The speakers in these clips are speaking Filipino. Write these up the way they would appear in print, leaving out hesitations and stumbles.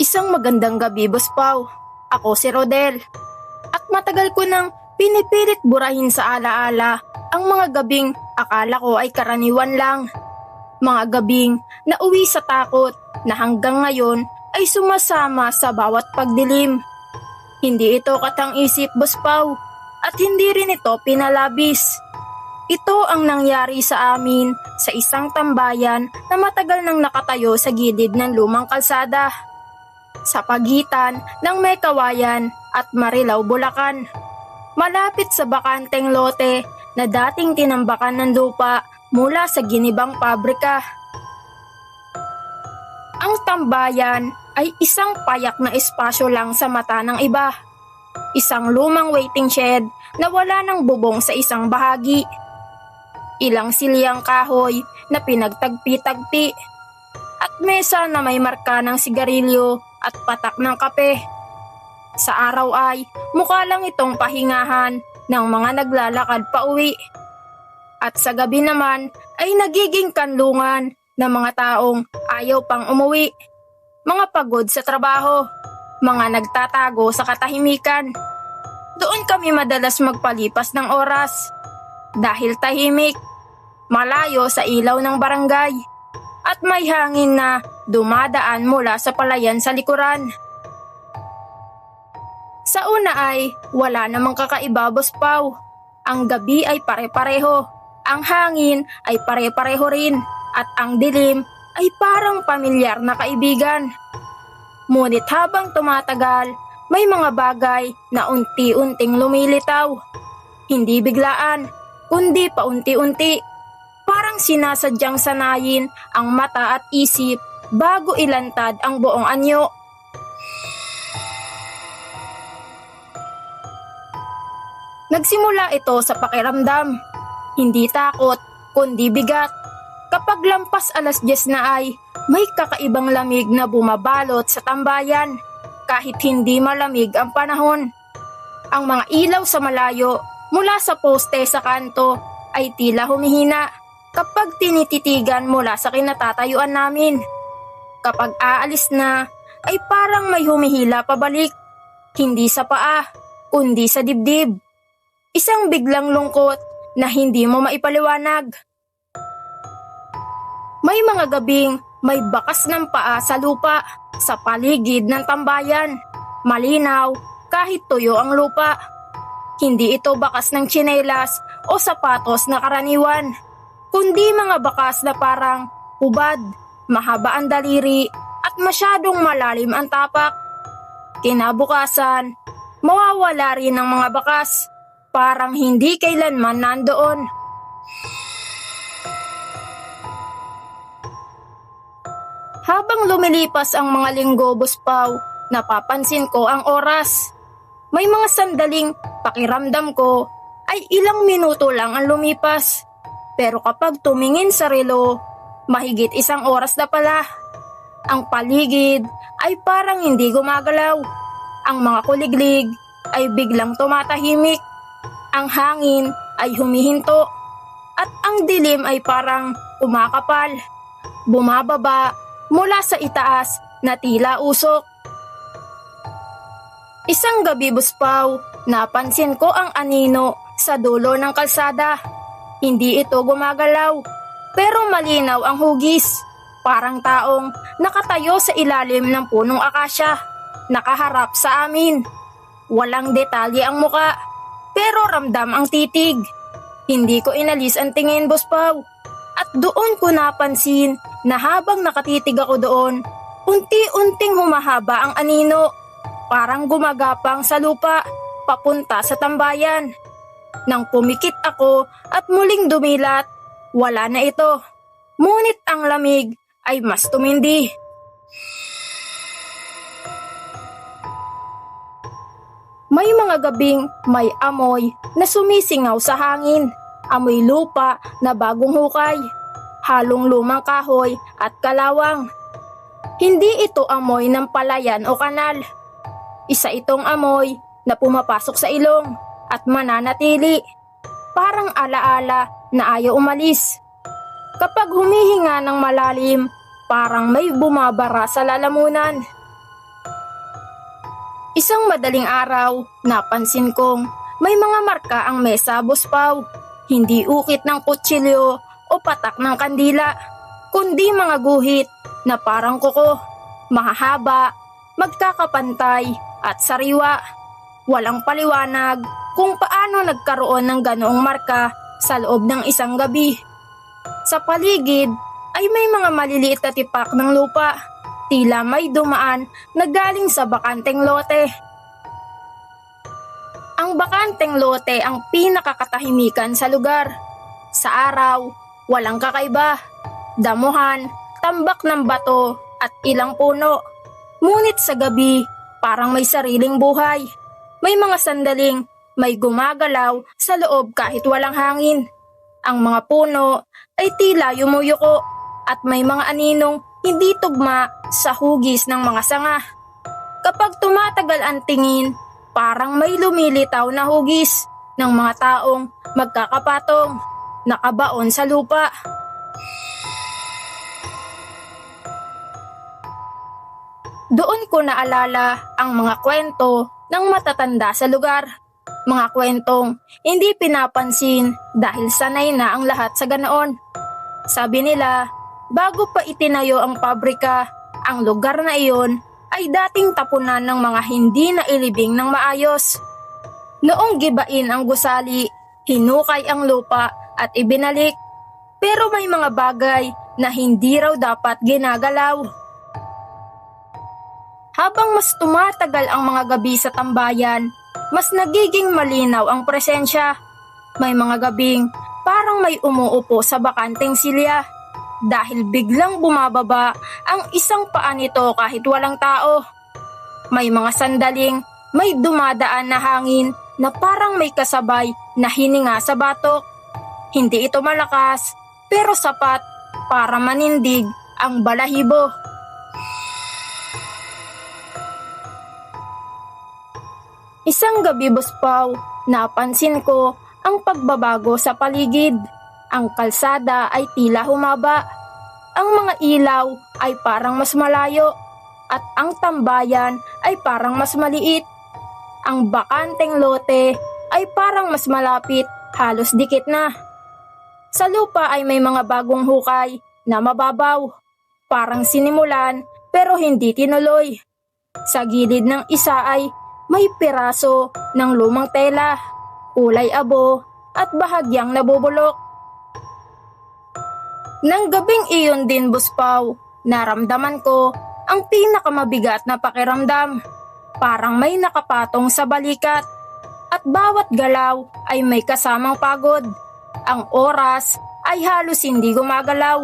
Isang magandang gabi, Boss Pau. Ako si Rodel. At matagal ko nang pinipilit burahin sa alaala ang mga gabing akala ko ay karaniwan lang. Mga gabing nauwi sa takot na hanggang ngayon ay sumasama sa bawat pagdilim. Hindi ito katang-isip, Boss Pau, at hindi rin ito pinalabis. Ito ang nangyari sa amin sa isang tambayan na matagal nang nakatayo sa gilid ng lumang kalsada, sa pagitan ng May Kawayan at Marilao, Bulacan. Malapit sa bakanteng lote na dating tinambakan ng lupa mula sa ginibang pabrika. Ang tambayan ay isang payak na espasyo lang sa mata ng iba. Isang lumang waiting shed na wala ng bubong sa isang bahagi. Ilang silyang kahoy na pinagtagpi-tagpi. At mesa na may marka ng sigarilyo at patak ng kape. Sa araw ay mukha lang itong pahingahan ng mga naglalakad pa uwi. At sa gabi naman ay nagiging kanlungan ng mga taong ayaw pang umuwi. Mga pagod sa trabaho, mga nagtatago sa katahimikan. Doon kami madalas magpalipas ng oras. Dahil tahimik, malayo sa ilaw ng barangay, at may hangin na dumadaan mula sa palayan sa likuran. Sa una ay wala namang kakaiba, Boss Pau. Ang gabi ay pare-pareho, ang hangin ay pare-pareho rin, at ang dilim ay parang pamilyar na kaibigan. Ngunit habang tumatagal, may mga bagay na unti-unting lumilitaw. Hindi biglaan, kundi paunti-unti. Parang sinasadyang sanayin ang mata at isip bago ilantad ang buong anyo. Nagsimula ito sa pakiramdam. Hindi takot, kundi bigat. Kapag lampas 10:00 na ay may kakaibang lamig na bumabalot sa tambayan kahit hindi malamig ang panahon. Ang mga ilaw sa malayo mula sa poste sa kanto ay tila humihina kapag tinititigan mula sa kinatatayuan namin. Kapag aalis na ay parang may humihila pabalik, hindi sa paa kundi sa dibdib. Isang biglang lungkot na hindi mo maipaliwanag. May mga gabing may bakas ng paa sa lupa sa paligid ng tambayan. Malinaw kahit tuyo ang lupa. Hindi ito bakas ng tsinelas o sapatos na karaniwan, kundi mga bakas na parang hubad, mahaba ang daliri at masyadong malalim ang tapak. Kinabukasan, mawawala rin ang mga bakas, parang hindi kailanman nandoon. Habang lumilipas ang mga linggo, Boss Pau, napapansin ko ang oras. May mga sandaling pakiramdam ko ay ilang minuto lang ang lumipas. Pero kapag tumingin sa relo, mahigit 1 oras na pala. Ang paligid ay parang hindi gumagalaw. Ang mga kuliglig ay biglang tumatahimik. Ang hangin ay humihinto. At ang dilim ay parang kumakapal. Bumababa mula sa itaas na tila usok. Isang gabi, Boss Pau, napansin ko ang anino sa dulo ng kalsada. Hindi ito gumagalaw, pero malinaw ang hugis. Parang taong nakatayo sa ilalim ng punong akasya, nakaharap sa amin. Walang detalye ang muka, pero ramdam ang titig. Hindi ko inalis ang tingin, Boss Pau. At doon ko napansin na habang nakatitig ako doon, unti-unting humahaba ang anino. Parang gumagapang sa lupa, papunta sa tambayan. Nang pumikit ako at muling dumilat, wala na ito. Ngunit ang lamig ay mas tumindi. May mga gabing may amoy na sumisingaw sa hangin. Amoy lupa na bagong hukay, halong lumang kahoy at kalawang. Hindi ito amoy ng palayan o kanal. Isa itong amoy na pumapasok sa ilong at mananatili. parang alaala na ayaw umalis. Kapag humihinga ng malalim, parang may bumabara sa lalamunan. Isang madaling araw, napansin kong may mga marka ang mesa, Boss Pau. Hindi ukit ng kutsilyo o patak ng kandila, kundi mga guhit na parang kuko, mahahaba, magkakapantay at sariwa. Walang paliwanag kung paano nagkaroon ng ganoong marka sa loob ng isang gabi. Sa paligid ay may mga maliliit na tipak ng lupa, tila may dumaan na galing sa bakanteng lote. Ang bakanteng lote ang pinakakatahimikan sa lugar. Sa araw, walang kakaiba, damuhan, tambak ng bato at ilang puno. Ngunit sa gabi, parang may sariling buhay. May mga sandaling may gumagalaw sa loob kahit walang hangin. Ang mga puno ay tila yumuyuko at may mga aninong hindi tugma sa hugis ng mga sanga. Kapag tumatagal ang tingin, parang may lumilitaw na hugis ng mga taong magkakapatong, nakabaon sa lupa. Doon ko naalala ang mga kwento ng matatanda sa lugar. Mga kwentong hindi pinapansin dahil sanay na ang lahat sa ganoon. Sabi nila, bago pa itinayo ang pabrika, ang lugar na iyon ay dating tapunan ng mga hindi nailibing ng maayos. Noong gibain ang gusali, hinukay ang lupa at ibinalik. Pero may mga bagay na hindi raw dapat ginagalaw. Habang mas tumatagal ang mga gabi sa tambayan, mas nagiging malinaw ang presensya. May mga gabing parang may umuupo sa bakanteng silya dahil biglang bumababa ang isang paa nito kahit walang tao. May mga sandaling may dumadaan na hangin na parang may kasabay na hininga sa batok. Hindi ito malakas pero sapat para manindig ang balahibo. Isang gabi, Boss Pau, napansin ko ang pagbabago sa paligid. Ang kalsada ay tila humaba. Ang mga ilaw ay parang mas malayo at ang tambayan ay parang mas maliit. Ang bakanteng lote ay parang mas malapit, halos dikit na. Sa lupa ay may mga bagong hukay na mababaw, parang sinimulan pero hindi tinuloy. Sa gilid ng isa ay may piraso ng lumang tela, kulay abo at bahagyang nabubulok. Nang gabing iyon din, Boss Pau, naramdaman ko ang pinakamabigat na pakiramdam. Parang may nakapatong sa balikat at bawat galaw ay may kasamang pagod. Ang oras ay halos hindi gumagalaw.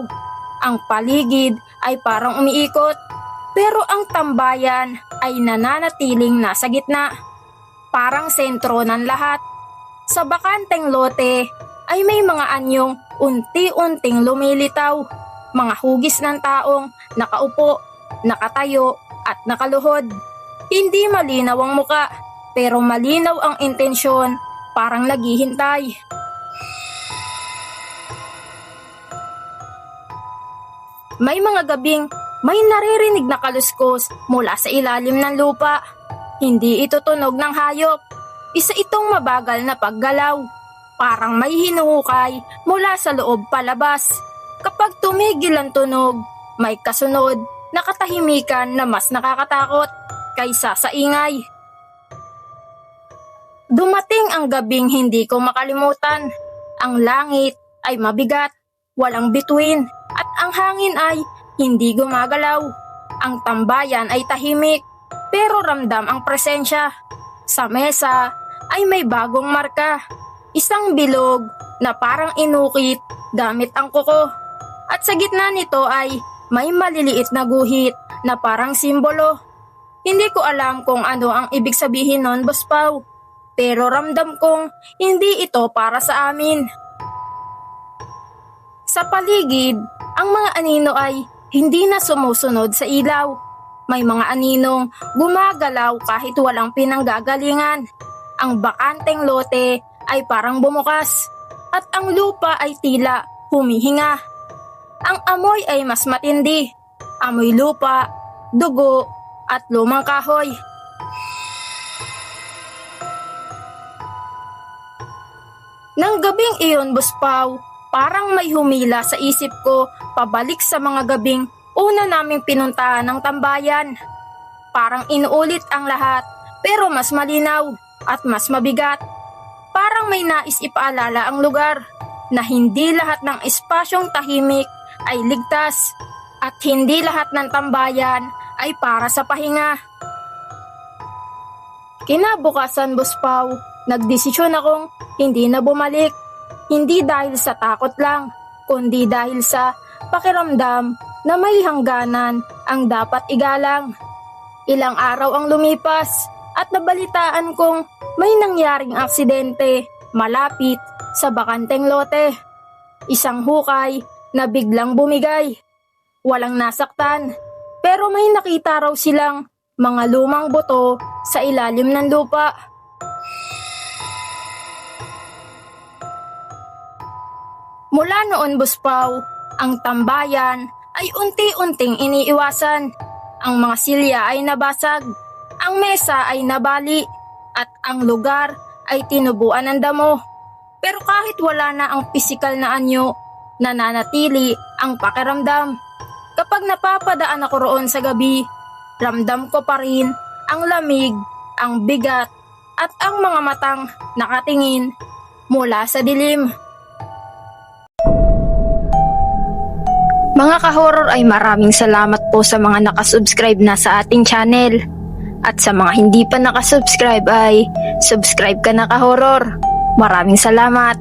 Ang paligid ay parang umiikot. Pero ang tambayan ay nananatiling nasa gitna, parang sentro ng lahat. Sa bakanteng lote ay may mga anyong unti-unting lumilitaw, mga hugis ng taong nakaupo, nakatayo at nakaluhod. Hindi malinaw ang muka, pero malinaw ang intensyon, parang naghihintay. May mga gabing may naririnig na kaluskos mula sa ilalim ng lupa. Hindi ito tunog ng hayop. Isa itong mabagal na paggalaw. Parang may hinuhukay mula sa loob palabas. Kapag tumigil ang tunog, may kasunod na katahimikan na mas nakakatakot kaysa sa ingay. Dumating ang gabing hindi ko makalimutan. Ang langit ay mabigat, walang bituin, at ang hangin ay hindi gumagalaw. Ang tambayan ay tahimik, pero ramdam ang presensya. Sa mesa ay may bagong marka. Isang bilog na parang inukit gamit ang kuko. At sa gitna nito ay may maliliit na guhit na parang simbolo. Hindi ko alam kung ano ang ibig sabihin nun, Boss Pau. Pero ramdam kong hindi ito para sa amin. Sa paligid, ang mga anino ay hindi na sumusunod sa ilaw. May mga aninong gumagalaw kahit walang pinanggagalingan. Ang bakanteng lote ay parang bumukas. at ang lupa ay tila humihinga. Ang amoy ay mas matindi, amoy lupa, dugo at lumang kahoy. Nang gabing iyon, Buspaw, parang may humila sa isip ko pabalik sa mga gabing una naming pinuntahan ng tambayan. Parang inuulit ang lahat pero mas malinaw at mas mabigat. Parang may nais ipaalala ang lugar na hindi lahat ng espasyong tahimik ay ligtas at hindi lahat ng tambayan ay para sa pahinga. Kinabukasan, Buspaw, nagdesisyon akong hindi na bumalik. Hindi dahil sa takot lang, kundi dahil sa pakiramdam na may hangganan ang dapat igalang. Ilang araw ang lumipas at nabalitaan kong may nangyaring aksidente malapit sa bakanteng lote. Isang hukay na biglang bumigay. Walang nasaktan, pero may nakita raw silang mga lumang buto sa ilalim ng lupa. Mula noon, Buspaw, ang tambayan ay unti-unting iniiwasan. Ang mga silya ay nabasag, ang mesa ay nabali, at ang lugar ay tinubuan ng damo. Pero kahit wala na ang pisikal na anyo, nananatili ang pakiramdam. Kapag napapadaan ako roon sa gabi, ramdam ko pa rin ang lamig, ang bigat, at ang mga matang nakatingin mula sa dilim. Mga ka-horror, ay maraming salamat po sa mga nakasubscribe na sa ating channel. At sa mga hindi pa nakasubscribe ay subscribe ka na, ka-horror. Maraming salamat.